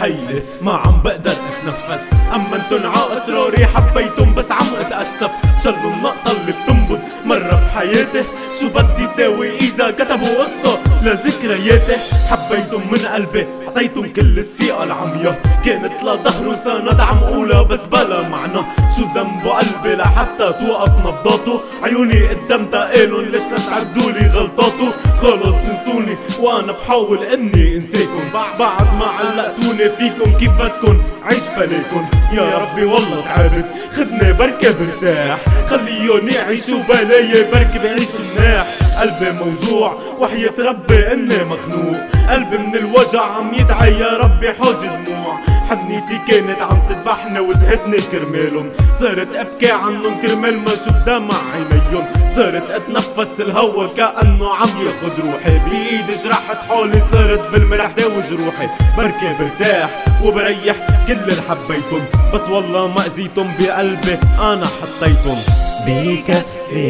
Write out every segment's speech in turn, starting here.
حيلة ما عم بقدر اتنفس. امنتن ع اسراري حبيتن بس عم اتأسف. شلوا النقطة اللي بتنبض مرة بحياتي. شو بدي ساوي اذا كتبوا قصة لذكرياتي؟ حبيتن من قلبي عطيتن كل الثقة العمية. كانت لظهر وسند عم قولها بس بلا معنى. شو ذنبه قلبي لحتى توقف نبضاته؟ عيوني قدام تقالن ليش لتعدولي غلطاته؟ خلص انسوني وانا بحاول اني انساكن. بعد ما علقتوني فيكن كيف بدكن عيش بلاكن. يا ربي والله تعبت خدني بركة برتاح. خليهم يعيشوا بلاي بركة بعيش مناح. قلبي موجوع وحياة ربي اني مخنوق. قلبي من الوجع عم يدعي يا ربي حاج دموع. حنيتي كانت عم تذبحني وتهدني كرمالن. صرت ابكي عنن كرمال ما شوف دمع عينين. صرت اتنفس الهوا كأنه عم ياخد روحي. بايدي جرحت حالي صرت بالمرح داوي جروحي. بركي برتاح وبريح كل اللي حبيتن بس والله ما اذيتن بقلبي انا حطيتن. بكفي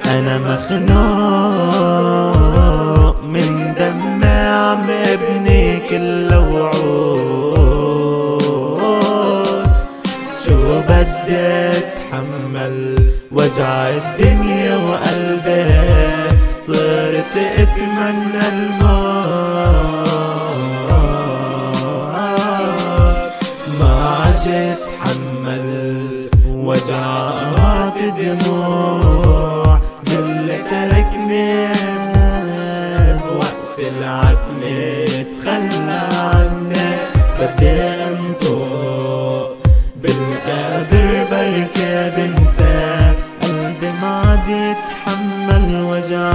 انا مخنوق من دمي عم ابني كل وعود. شو بدي اتحمل وجع الدنيا وقلبي. صرت اتمنى الموت ما عاد اتحمل وجعات دموع. زل تركني بوقت العتمة تخلى عني. بدي انطق بالقبر بركي بنسى. قلبي ما عاد يتحمل وجع